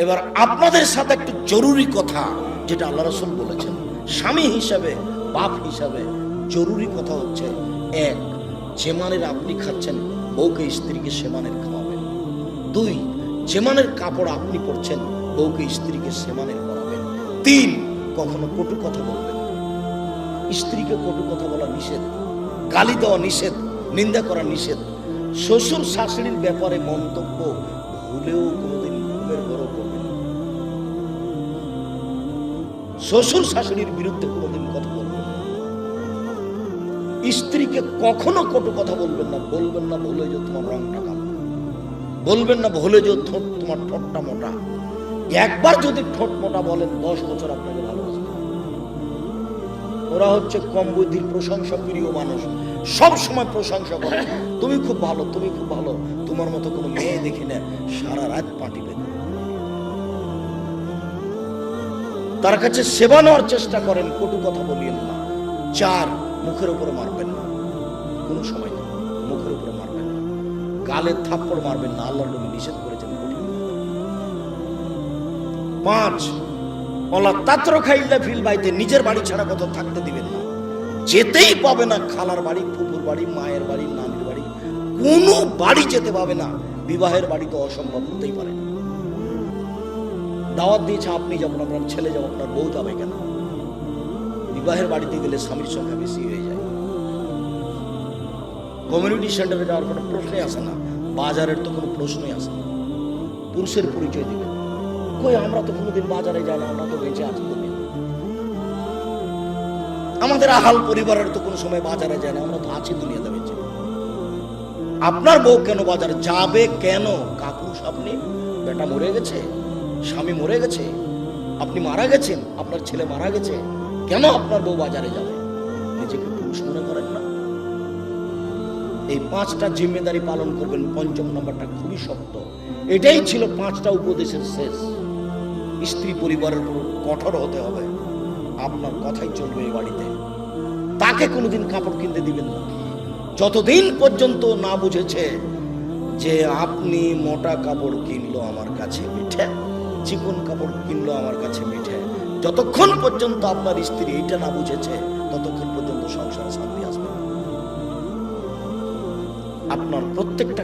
এবার আপনাদের সাথে একটু জরুরি কথা, যেটা আল্লাহ রাসূল বলেছেন স্বামী হিসাবে, বাপ হিসাবে জরুরি কথা হচ্ছে, এক, যে মানের আপনি খাচ্ছেন বউকে স্ত্রীকে সে মানের খাওয়াবেন। দুই, যে মানের কাপড় আপনি পরছেন বউকে স্ত্রীকে সে মানের পরাবেন। তিন, কখনো কটু কথা বলবেন। স্ত্রীকে কটু কথা বলা নিষেধ, গালি দেওয়া নিষেধ, নিন্দা করা নিষেধ। শ্বশুর শাশুড়ির ব্যাপারে মন্তব্য ভুলেও কোনোদিন মুখের বড় করবেন না। শ্বশুর শাশুড়ির বিরুদ্ধে কোনোদিন কথা বলবেন না। স্ত্রীকে কখনো কটু কথা বলবেন না। বলবেন না ভুলে যে তোমার রংটা কালো, বলবেন না ভুলে যে তোমার ঠোঁটটা মোটা। একবার যদি ঠোঁট মোটা বলেন 10 বছর আপনাকে ভালোবাসবে। ওরা হচ্ছে কম বুদ্ধির প্রশংসা প্রিয় মানুষ, সব সময় প্রশংসা করে, তুমি খুব ভালো, তুমি খুব ভালো, তোমার মতো কোনো মেয়ে দেখি না, সারা রাত পাটি বেঁধে। তার কাছে সেবা নেওয়ার চেষ্টা করেন, কটু কথা বলিয়েন না। 4, মুখের উপরে মারবেন না, কোনো সময় না, মুখের উপরে মারবেন না, গালে থাপ্পড় মারবেন না, আল্লাহর নবী নিষেধ করেছেন কঠিন। 5, ওলা তাত্র খাইল্লা ফিল বাইতে, নিজের বাড়ি ছাড়া কোথাও থাকতে দিবেন না, যেতেই পাবে না। খালার বাড়ি, ফুপুর বাড়ি, মায়ের বাড়ি, নানির বাড়ি, কোনো বাড়ি যেতে পাবে না। বিবাহের বাড়ি তো অসম্ভব, হতেই পারে না। দাওয়াত দিয়েছে আপনি যাবেন, আপনার ছেলে যাবো, আপনার বউ যাবে কেন? বিবাহের বাড়িতে গেলে স্বামীর সংখ্যা বেশি হয়ে যায়। কমিউনিটি সেন্টারে যাওয়ার কোনো প্রশ্নই আসে না, বাজারের তো কোনো প্রশ্নই আসে না। পুরুষের পরিচয় দিবেন। কই, আমরা তো কোনোদিন বাজারে যাই না, আমরা তো বেঁচে আছি। আমাদের আহাল পরিবারের তো কোনো সময় বাজারে যায় না, আমরা তো আছি দুনিয়াতে বেঁচে। আপনার বউ কেন বাজারে যাবে? কেন? কাপুরুষ আপনি? বেটা মরে গেছে, স্বামী মরে গেছে, আপনি মারা গেছেন, আপনার ছেলে মারা গেছে, কেন আপনার বউ বাজারে যাবে? নিজেকে পুরুষ মনে করেন না? এই 5টা জিম্মেদারি পালন করবেন। 5ম নাম্বারটা খুবই শক্ত। এটাই ছিল 5টা উপদেশের শেষ। স্ত্রী পরিবারের উপর কঠোর হতে হবে, আপনার কথাই চলবে এই বাড়িতে। তাকে কোনোদিন কাপড় কিনতে দিবেন না যতদিন পর্যন্ত না বুঝেছে যে আপনি মোটা কাপড় কিনলো আমার কাছে মিঠে, চিকন কাপড় কিনলো আমার কাছে মিঠে। যতক্ষণ পর্যন্ত আপনার স্ত্রী এটা না বুঝেছে, ততক্ষণ পর্যন্ত সংসারে শান্তি আসবে না। আপনার প্রত্যেকটা